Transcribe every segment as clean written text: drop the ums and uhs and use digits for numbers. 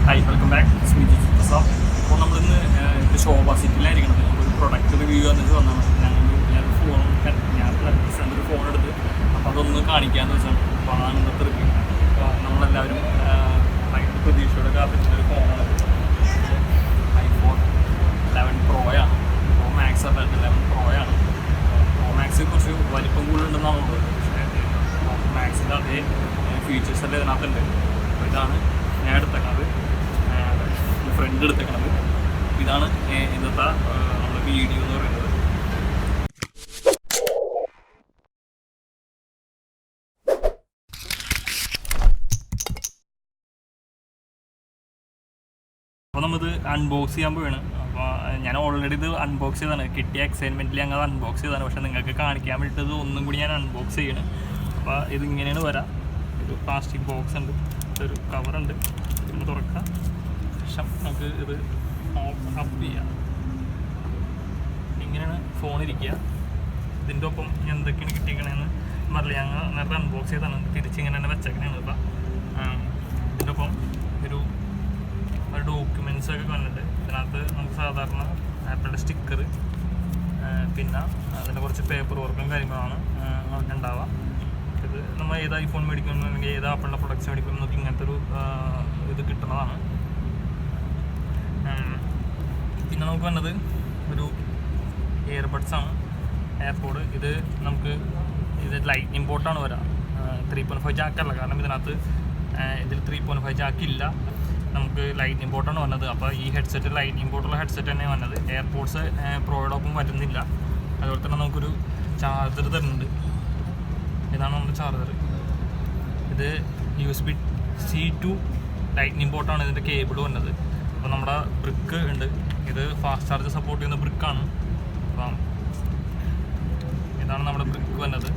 Hi, welcome back. അപ്പോൾ നമ്മളിന്ന് ഷോബ സിറ്റിയിലായിരിക്കണം. ഒരു പ്രൊഡക്റ്റ് റിവ്യൂ എന്നിട്ട് വന്നാണ്. ഞാനൊരു ഫോൺ ഒരു ഫോൺ എടുത്ത് അപ്പോൾ അതൊന്ന് കാണിക്കാമെന്ന് വെച്ചാണ്. അപ്പോൾ അതാണ് ഇന്നത്തെ റിവ്യൂ. അപ്പോൾ നമ്മളെല്ലാവരും ഭയങ്കര പ്രതീക്ഷയോടെ കാത്തിരുന്നൊരു ഫോണാണ്. iPhone 11 പ്രോയാണ്. പ്രോ മാക്സ് അല്ല, 11 പ്രോയാണ്. പ്രോ മാക്സ് കുറച്ച് വലിപ്പം കൂടുതലുണ്ടെന്നാണ് ഉള്ളത്. പക്ഷേ പ്രോ മാക്സിൻ്റെ അതേ ഫീച്ചേഴ്സ് എല്ലാം ഇതിനകത്തുണ്ട്. അപ്പോൾ ഇതാണ് ഞാൻ എടുത്തേക്കണത്, ഫ്രണ്ട് എടുത്തേക്കണത്. ഇതാണ് ഇന്നത്തെ നമ്മുടെ വീഡിയോ എന്ന് പറയുന്നത്. അപ്പോൾ നമ്മളിത് അൺബോക്സ് ചെയ്യാൻ പോവാണ്. അപ്പോൾ ഞാൻ ഓൾറെഡി ഇത് അൺബോക്സ് ചെയ്താണ്, കിട്ടിയ എക്സൈറ്റ്മെൻറ്റിൽ ഞങ്ങൾ അൺബോക്സ് ചെയ്താണ്. പക്ഷേ നിങ്ങൾക്ക് കാണിക്കാൻ വേണ്ടിയിട്ട് ഒന്നും കൂടി ഞാൻ അൺബോക്സ് ചെയ്യണം. അപ്പോൾ ഇതിങ്ങനെയാണ് വരാം. ഒരു പ്ലാസ്റ്റിക് ബോക്സ് ഉണ്ട്, ഒരു കവറുണ്ട്, പിന്നെ തുറക്കാം. ശേഷം നമുക്ക് ഇത് അപ്പ് ചെയ്യാം. ഇങ്ങനെയാണ് ഫോൺ ഇരിക്കുക. ഇതിൻ്റെ ഒപ്പം എന്തൊക്കെയാണ് കിട്ടിയിരിക്കണതെന്ന് പറഞ്ഞില്ല. ഞങ്ങൾ നേരത്തെ അൺബോക്സ് ചെയ്താണ്, തിരിച്ചിങ്ങനെ തന്നെ വെച്ചേക്കണേന്ന്. ഇപ്പം ഇതിൻ്റെ ഒപ്പം ഒരു ഡോക്യുമെൻറ്റ്സ് ഒക്കെ വന്നിട്ട് ഇതിനകത്ത് നമുക്ക് സാധാരണ ആപ്പിളിൻ്റെ സ്റ്റിക്കർ, പിന്നെ അതിൻ്റെ കുറച്ച് പേപ്പർ വർക്കും കാര്യങ്ങളാണ് ഉണ്ടാവുക. ഇത് നമ്മൾ ഏത് ഐഫോൺ മേടിക്കണം അല്ലെങ്കിൽ ഏത് ആപ്പിളിൻ്റെ പ്രൊഡക്ട്സ് മേടിക്കണം നമുക്ക് ഇങ്ങനത്തെ ഒരു ഇത് കിട്ടുന്നതാണ്. പിന്നെ നമുക്ക് വന്നത് ഒരു ഇയർബഡ്സാണ്, എയർപോഡ്. ഇത് നമുക്ക് ലൈറ്റ്നിങ് പോർട്ടാണ് വരാം, 3.5 ജാക്കല്ല. കാരണം ഇതിൽ 3.5 ജാക്കില്ല, നമുക്ക് ലൈറ്റ്നിങ് പോർട്ടാണ് വന്നത്. അപ്പോൾ ഈ ഹെഡ്സെറ്റ് ലൈറ്റ്നിങ് പോർട്ടുള്ള ഹെഡ്സെറ്റ് തന്നെ വന്നത്. എയർപോഡ്സ് പ്രോയോടൊപ്പം വരുന്നില്ല. അതുപോലെ തന്നെ നമുക്കൊരു ചാർജർ തരുന്നുണ്ട്. ഇതാണ് നമ്മുടെ ചാർജർ. ഇത് USB-C to ലൈറ്റ്നിങ് പോർട്ടാണ് ഇതിൻ്റെ കേബിൾ വന്നത്. അപ്പോൾ നമ്മുടെ ബ്രിക്ക് ഉണ്ട്. ഇത് ഫാസ്റ്റ് ചാർജ് സപ്പോർട്ട് ചെയ്യുന്ന ബ്രിക്കാണ്. അപ്പം ഇതാണ് നമ്മുടെ ബ്രിക്ക് വന്നത്,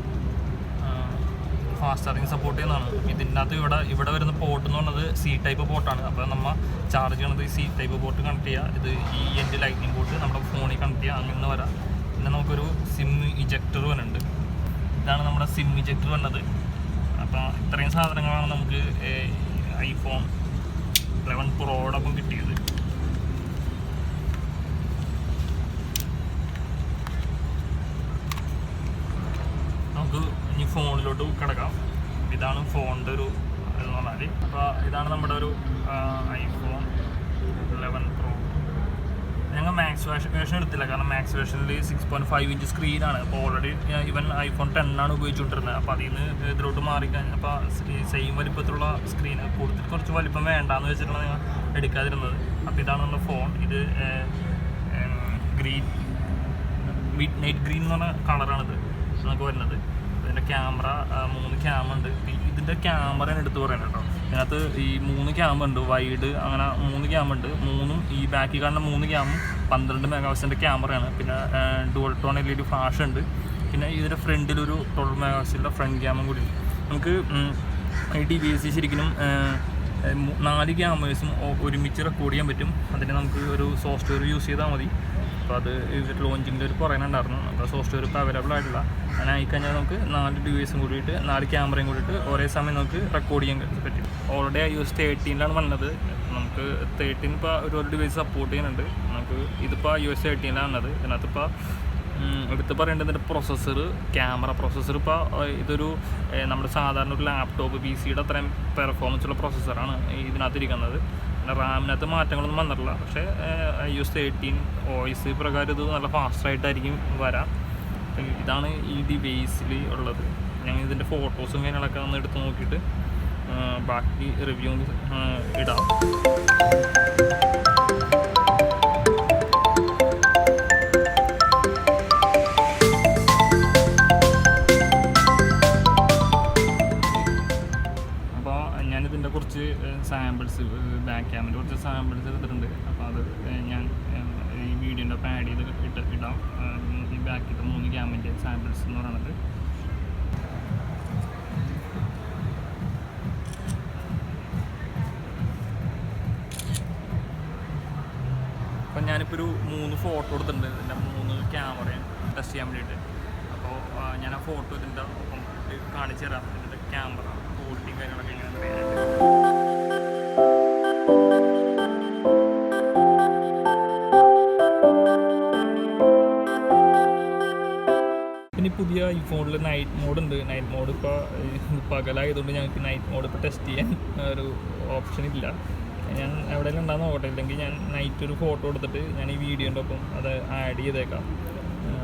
ഫാസ്റ്റ് ചാർജിങ് സപ്പോർട്ട് ചെയ്യുന്നതാണ്. ഇതിൻ്റെ അകത്ത് ഇവിടെ വരുന്ന പോർട്ട് എന്ന് പറയുന്നത് C ടൈപ്പ് പോർട്ടാണ്. അപ്പോൾ നമ്മൾ ചാർജ് ചെയ്യണത് C ടൈപ്പ് പോർട്ട് കണക്ട് ചെയ്യുക. ഇത് ഈ എൻ്റെ ലൈറ്റ്നിങ് പോർട്ട് നമ്മുടെ ഫോണിൽ കണക്ട് ചെയ്യുക, അങ്ങനെ വരാം. പിന്നെ നമുക്കൊരു സിം ഇജക്ടർ വരുന്നുണ്ട്. ഇതാണ് നമ്മുടെ സിം ഇജക്ടർ വന്നത്. അപ്പോൾ ഇത്രയും സാധനങ്ങളാണ് നമുക്ക് iPhone 11 പ്രോയോടൊപ്പം കിട്ടിയത്. നമുക്ക് ഇനി ഫോണിലോട്ട് കിടക്കാം. ഇതാണ് ഫോണിൻ്റെ ഒരു എന്ന് പറഞ്ഞാൽ. അപ്പോൾ ഇതാണ് നമ്മുടെ ഒരു iPhone 11 Pro. ഞങ്ങൾ മാക്സ് വേർഷൻ എടുത്തില്ല, കാരണം മാക്സ് വേർഷനിൽ 6.5 ഇഞ്ച് സ്ക്രീനാണ്. അപ്പോൾ ഓൾറെഡി ഇവൻ iPhone 10 ആണ് ഉപയോഗിച്ചുകൊണ്ടിരുന്നത്. അപ്പോൾ അതിൽ നിന്ന് ഇതിലോട്ട് മാറിക്കഴിഞ്ഞാൽ അപ്പോൾ സെയിം വലിപ്പത്തിലുള്ള സ്ക്രീൻ കൂടുതൽ കുറച്ച് വലിപ്പം വേണ്ടാന്ന് വെച്ചിട്ടാണ് ഞങ്ങൾ എടുക്കാതിരുന്നത്. അപ്പോൾ ഇതാണ് നമ്മുടെ ഫോൺ. ഇത് ഗ്രീൻ, മിഡ് നൈറ്റ് ഗ്രീൻ എന്ന് പറഞ്ഞ കളറാണിത് നമുക്ക് വരുന്നത്. ഇതിൻ്റെ ക്യാമറ 3 ക്യാമ ഉണ്ട്. ഇതിൻ്റെ ക്യാമറയാണ് എടുത്ത് പറയുന്നത് കേട്ടോ. ഇതിനകത്ത് ഈ 3 ക്യാമ ഉണ്ട്, വൈഡ് അങ്ങനെ 3 ക്യാമ ഉണ്ട്. ഈ ബാക്കിൽ കാണുന്ന 3 ക്യാമും 12 മെഗാപിക്സലിൻ്റെ ക്യാമറയാണ്. പിന്നെ ഡുവൽ ടോൺ LED ഫ്ലാഷ് ഉണ്ട്. പിന്നെ ഇതിൻ്റെ ഫ്രണ്ടിലൊരു 12 മെഗാപിക്സലിൻ്റെ ഫ്രണ്ട് ക്യാമും കൂടി ഉണ്ട്. നമുക്ക് ഈ ഡിവൈസ് ശരിക്കും 4 ക്യാമേഴ്സും ഒരുമിച്ച് റെക്കോർഡ് ചെയ്യാൻ പറ്റും. അതിന് നമുക്ക് ഒരു സോഫ്റ്റ്വെയർ യൂസ് ചെയ്താൽ മതി. അപ്പോൾ അത് ലോഞ്ചിങ്ങിൽ ഒരു പറയുന്നുണ്ടായിരുന്നു. അപ്പോൾ സോഫ്റ്റ്വെയർ ഇപ്പോൾ അവൈലബിൾ ആയിട്ടില്ല. അങ്ങനെ ആയിക്കഴിഞ്ഞാൽ നമുക്ക് 4 ഡിവൈസും കൂടിയിട്ട് 4 ക്യാമറയും കൂടിയിട്ട് ഒരേ സമയം നമുക്ക് റെക്കോർഡ് ചെയ്യാൻ പറ്റും. ഓൾറെഡി iOS 13 വന്നത്. നമുക്ക് 13 ഇപ്പോൾ ഒരു ഡിവൈസ് സപ്പോർട്ട് ചെയ്യുന്നുണ്ട്. നമുക്ക് ഇതിപ്പോൾ iOS 13 വന്നത്. ഇതിനകത്ത് ഇപ്പോൾ എടുത്ത് പറയേണ്ടത് ഇതിൻ്റെ പ്രൊസസ്സർ, ക്യാമറ പ്രൊസസ്സർ. ഇപ്പോൾ ഇതൊരു നമ്മുടെ സാധാരണ ഒരു ലാപ്ടോപ്പ് PC-യുടെ അത്രയും പെർഫോമൻസ് ഉള്ള പ്രൊസസ്സറാണ് ഇതിനകത്തിരിക്കുന്നത്. റാമിനകത്ത് മാറ്റങ്ങളൊന്നും വന്നിട്ടില്ല. പക്ഷേ iOS 13 OS പ്രകാരം ഇത് നല്ല ഫാസ്റ്റായിട്ടായിരിക്കും വരാം. ഇതാണ് ഈ ഡിവൈസിൽ ഉള്ളത്. ഞങ്ങൾ ഇതിൻ്റെ ഫോട്ടോസും കാര്യങ്ങളൊക്കെ ഒന്ന് എടുത്ത് നോക്കിയിട്ട് ബാക്കി റിവ്യൂ ഇടാം. ഞാനിതിൻ്റെ കുറച്ച് സാമ്പിൾസ്, ബാക്ക് ക്യാമിൻ്റെ കുറച്ച് സാമ്പിൾസ് എടുത്തിട്ടുണ്ട്. അപ്പോൾ അത് ഞാൻ ഈ വീഡിയോൻ്റെ ഒപ്പം ആഡ് ചെയ്ത് ഇടാം. ഈ ബാക്കിലത്തെ 3 ക്യാമിൻ്റെ സാമ്പിൾസ് എന്ന് പറയുന്നത്. അപ്പം ഞാനിപ്പോൾ ഒരു 3 ഫോട്ടോ എടുത്തിട്ടുണ്ട്. ഇതിൻ്റെ 3 ക്യാമറയും ടെസ്റ്റ് ചെയ്യാൻ വേണ്ടിയിട്ട്. അപ്പോൾ ഞാൻ ആ ഫോട്ടോ ഇതിൻ്റെ ഒപ്പം കാണിച്ചു തരാം. ഇതിൻ്റെ ക്യാമറ ക്വാളിറ്റിയും കാര്യങ്ങളൊക്കെ എങ്ങനെയാണ്. പകലായതുകൊണ്ട് ഞങ്ങൾക്ക് നൈറ്റ് മോഡ് ഇപ്പോൾ ടെസ്റ്റ് ചെയ്യാൻ ഒരു ഓപ്ഷൻ ഇല്ല. ഞാൻ എവിടെയെങ്കിലും ഉണ്ടാകുന്ന നോക്കട്ടെ, ഇല്ലെങ്കിൽ ഞാൻ നൈറ്റ് ഒരു ഫോട്ടോ എടുത്തിട്ട് ഞാൻ ഈ വീഡിയോൻ്റെ ഒപ്പം അത് ആഡ് ചെയ്തേക്കാം.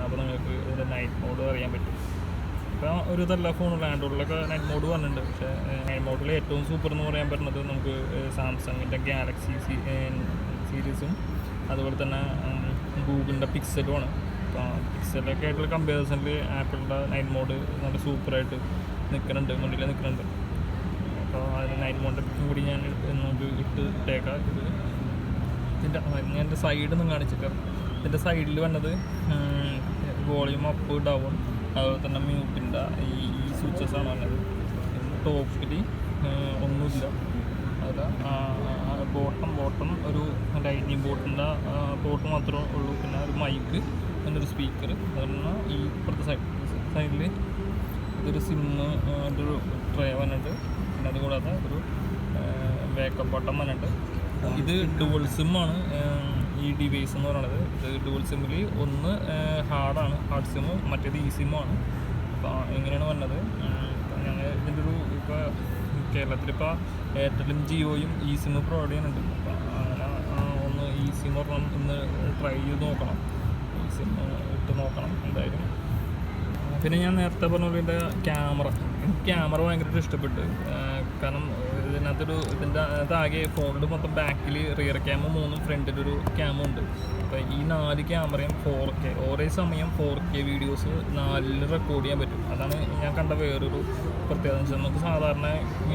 അപ്പോൾ നിങ്ങൾക്ക് ഇതിൻ്റെ നൈറ്റ് മോഡ് അറിയാൻ പറ്റും. ഇപ്പോൾ ഒരു ഇതെല്ലാ ഫോണുള്ള ആൻഡ്രോയിഡിലൊക്കെ നൈറ്റ് മോഡ് വന്നിട്ടുണ്ട്. പക്ഷേ നൈറ്റ് മോഡിൽ ഏറ്റവും സൂപ്പർ എന്ന് പറയാൻ പറ്റുന്നത് നമുക്ക് സാംസങ്ങിൻ്റെ ഗാലക്സി സീരീസും അതുപോലെ തന്നെ ഗൂഗിളിൻ്റെ പിക്സലുമാണ്. അപ്പോൾ പിക്സലൊക്കെ ആയിട്ടുള്ള കമ്പാരിസണിൽ ആപ്പിളിൻ്റെ നൈറ്റ് മോഡ് നല്ല സൂപ്പറായിട്ട് മുന്നിൽ നിൽക്കുന്നുണ്ട്. അപ്പോൾ അതിന് നൈറ്റ് മോഡിൻ്റെ പിക്കും കൂടി ഞാൻ നമുക്ക് ഇട്ടേക്കാം. ഞാൻ എൻ്റെ സൈഡിൽ നിന്ന് കാണിച്ചിട്ട് ഇതിൻ്റെ സൈഡിൽ വന്നത് വോളിയം അപ്പ് ഡൗൺ അതുപോലെ തന്നെ മ്യൂട്ടിൻ്റെ ഈ സ്വിച്ചസാണ് വന്നത്. ടോപ്പിൽ ഒന്നുമില്ല. അതിൽ ബോട്ടം ഒരു ലൈറ്റിംഗ് ബോട്ടിൻ്റെ ബോട്ട് മാത്രമേ ഉള്ളൂ. പിന്നെ ഒരു മൈക്ക് പിന്നെ ഒരു സ്പീക്കർ. അതുപോലെ ഈ ഇപ്പുറത്തെ സൈഡിൽ ഇതൊരു സിമ്മ് ഒരു ട്രേ വന്നിട്ട് പിന്നെ അതുകൂടാതെ ഒരു ബാക്കപ്പ് ബട്ടൺ വന്നിട്ട് ഇത് ഡുവൽ സിമ്മാണ് ഈ ഡിവൈസ് എന്ന് പറയുന്നത്. ഇത് ഡുവൽ സിമ്മിൽ ഒന്ന് ഹാർഡ് സിമ്മ്, മറ്റേത് ഈ സിമ്മാണ്. അപ്പോൾ ഇങ്ങനെയാണ് വന്നത്. ഞങ്ങൾ ഇതിൻ്റെ ഒരു ഇപ്പോൾ കേരളത്തിലിപ്പോൾ എയർടെലും ജിയോയും ഈ സിമ്മ് പ്രൊവൈഡ് ചെയ്യുന്നുണ്ട്. അപ്പോൾ അങ്ങനെ ഒന്ന് ഈ സിമ്മ് ഒരെണ്ണം ഇന്ന് ട്രൈ ചെയ്ത് നോക്കണം, ഈ സിമ്മ് ഇട്ട് നോക്കണം എന്തായാലും. പിന്നെ ഞാൻ നേരത്തെ പറഞ്ഞ പോലെ ഇതിൻ്റെ ക്യാമറ ഭയങ്കരമായിട്ട് ഇഷ്ടപ്പെട്ടു. കാരണം ഇതിൻ്റെ ആകെ ഫോണിൽ മൊത്തം ബാക്കിൽ റിയർ ക്യാമും 3 ഫ്രണ്ടിലൊരു ക്യാമും ഉണ്ട്. അപ്പോൾ ഈ 4 ക്യാമറയും 4K ഒരേ സമയം 4K വീഡിയോസ് 4 റെക്കോർഡ് ചെയ്യാൻ പറ്റും. അതാണ് ഞാൻ കണ്ട വേറൊരു പ്രത്യേകത വെച്ചാൽ നമുക്ക് സാധാരണ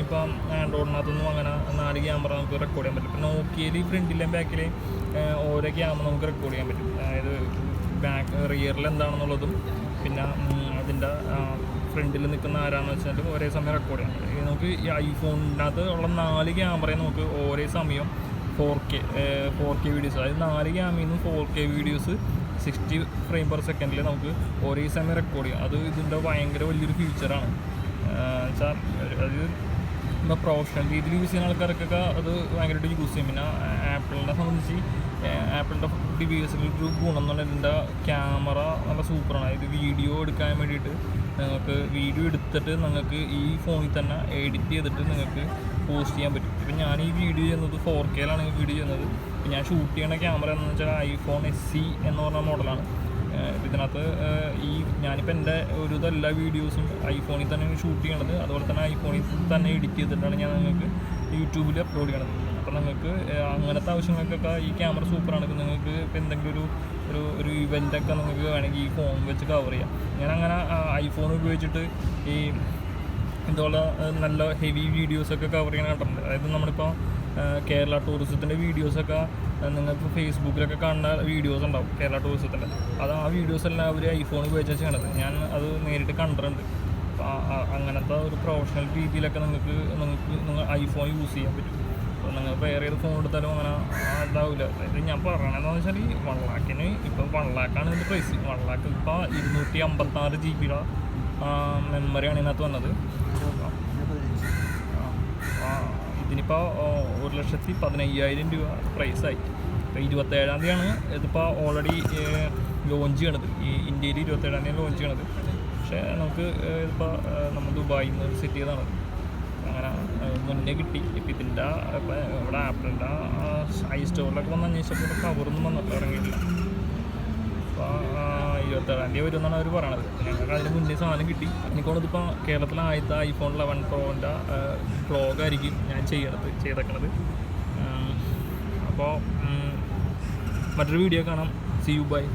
ഇപ്പം ആൻഡ്രോയിഡിനകത്തൊന്നും അങ്ങനെ 4 ക്യാമറ നമുക്ക് റെക്കോർഡ് ചെയ്യാൻ പറ്റും. ഇപ്പം നോക്കിയയിൽ ഫ്രണ്ടിലെയും ബാക്കിലെയും ഓരോ ക്യാമറ നമുക്ക് റെക്കോർഡ് ചെയ്യാൻ പറ്റും. അതായത് റിയറിൽ എന്താണെന്നുള്ളതും പിന്നെ അതിൻ്റെ ഫ്രണ്ടിൽ നിൽക്കുന്ന ആരാന്ന് വെച്ചാൽ ഒരേ സമയം റെക്കോർഡ് ചെയ്യാം. നമുക്ക് ഈ ഐഫോണിനകത്ത് ഉള്ള 4 ക്യാമറയും നമുക്ക് ഒരേ സമയം 4K വീഡിയോസ്, അതായത് 4 ക്യാമറയിൽ നിന്നും 4K വീഡിയോസ് 60 ഫ്രെയിം പെർ സെക്കൻഡിൽ നമുക്ക് ഒരേ സമയം റെക്കോർഡ് ചെയ്യാം. അത് ഇതിൻ്റെ ഭയങ്കര വലിയൊരു ഫീച്ചറാണ്. വെച്ചാൽ അത് ഇപ്പോൾ പ്രൊഫഷണൽ രീതിയിൽ യൂസ് ചെയ്യുന്ന ആൾക്കാർക്കൊക്കെ അത് ഭയങ്കരമായിട്ട് യൂസ് ചെയ്യും. പിന്നെ ആപ്പിളിനെ സംബന്ധിച്ച് ആപ്പിളിൻ്റെ ഡിവൈസിലൊരു ഗുണം എന്ന് പറഞ്ഞാൽ ഇതിൻ്റെ ക്യാമറ നല്ല സൂപ്പറാണ്. അതായത് വീഡിയോ എടുക്കാൻ വേണ്ടിയിട്ട് നിങ്ങൾക്ക് വീഡിയോ എടുത്തിട്ട് നിങ്ങൾക്ക് ഈ ഫോണിൽ തന്നെ എഡിറ്റ് ചെയ്തിട്ട് നിങ്ങൾക്ക് പോസ്റ്റ് ചെയ്യാൻ പറ്റും. ഇപ്പം ഞാൻ ഈ വീഡിയോ ചെയ്യുന്നത് 4Kയിലാണ് വീഡിയോ ചെയ്യുന്നത്. ഇപ്പം ഞാൻ ഷൂട്ട് ചെയ്യുന്ന ക്യാമറ എന്ന് വെച്ചാൽ iPhone SE എന്ന് പറഞ്ഞ മോഡലാണ്. ഇതിനകത്ത് ഞാനിപ്പോൾ എൻ്റെ എല്ലാ വീഡിയോസും ഐഫോണിൽ തന്നെയാണ് ഷൂട്ട് ചെയ്യണത്. അതുപോലെ തന്നെ ഐഫോണിൽ തന്നെ എഡിറ്റ് ചെയ്തിട്ടാണ് ഞാൻ നിങ്ങൾക്ക് യൂട്യൂബിൽ അപ്ലോഡ് ചെയ്യണത്. അപ്പോൾ നിങ്ങൾക്ക് അങ്ങനത്തെ ആവശ്യങ്ങൾക്കൊക്കെ ഈ ക്യാമറ സൂപ്പറാണ്. നിങ്ങൾക്ക് ഇപ്പോൾ എന്തെങ്കിലും ഒരു ഇവൻ്റൊക്കെ നിങ്ങൾക്ക് വേണമെങ്കിൽ ഈ ഫോൺ വെച്ച് കവർ ചെയ്യാം. ഞാനങ്ങനെ ഐഫോൺ ഉപയോഗിച്ചിട്ട് ഈ ഇതുപോലെ നല്ല ഹെവി വീഡിയോസൊക്കെ കവർ ചെയ്യാൻ കണ്ടിട്ടുണ്ട്. അതായത് നമ്മളിപ്പോൾ കേരള ടൂറിസത്തിൻ്റെ വീഡിയോസൊക്കെ നിങ്ങൾക്ക് ഫേസ്ബുക്കിലൊക്കെ കാണുന്ന വീഡിയോസ് ഉണ്ടാവും കേരള ടൂറിസത്തിൻ്റെ. അത് ആ വീഡിയോസ് എല്ലാം അവർ ഐഫോൺ ഉപയോഗിച്ചാണ് ചെയ്യണത്. ഞാൻ അത് നേരിട്ട് കണ്ടിട്ടുണ്ട്. അപ്പോൾ അങ്ങനത്തെ ഒരു പ്രൊഫഷണൽ രീതിയിലൊക്കെ നിങ്ങൾ ഐഫോൺ യൂസ് ചെയ്യാൻ പറ്റും. അപ്പോൾ നിങ്ങൾ വേറെ ഏത് ഫോൺ എടുത്താലും അങ്ങനെ ഇതാവില്ല. അതായത് ഞാൻ പറയണതെന്ന് വെച്ചാൽ ഈ 1 lakhന് ഇപ്പോൾ 1 lakh ഇതിൻ്റെ പ്രൈസ്. 1 lakh ഇപ്പോൾ 256 GB മെമ്മറിയാണ് ഇതിനകത്ത് വന്നത്. ഇതിനിപ്പോൾ 1,15,000 രൂപ പ്രൈസായി. ഇപ്പോൾ 27-ാം തീയതിയാണ് ഇതിപ്പോൾ ഓൾറെഡി ലോഞ്ച് ചെയ്യണത്. ഈ ഇന്ത്യയിൽ 27-ാം തീയതി ലോഞ്ച് ചെയ്യണത്. പക്ഷേ നമുക്ക് ഇതിപ്പോൾ നമ്മൾ ദുബായിൽ നിന്ന് സെറ്റ് ചെയ്തതാണ്. അങ്ങനെ മുന്നേ കിട്ടി. ഇപ്പം ഇതിൻ്റെ ഇവിടെ ആപ്പിളിൻ്റെ സ്റ്റോറിലൊക്കെ വന്ന് അന്വേഷിച്ചപ്പോൾ കവറൊന്നും വന്നിട്ട് ഇറങ്ങിയിട്ടില്ല. അപ്പോൾ 27-ാം തീയതി വരുമെന്നാണ് അവർ പറയണത്. ഞങ്ങൾക്ക് അതിന് മുന്നേ സാധനം കിട്ടി. എനിക്കൊന്നും ഇതിപ്പോൾ കേരളത്തിലെ ആദ്യത്തെ iPhone 11 Proൻ്റെ വ്ളോഗായിരിക്കും ഞാൻ ചെയ്തേക്കണത്. അപ്പോൾ മറ്റൊരു വീഡിയോ കാണാം. See you, bye.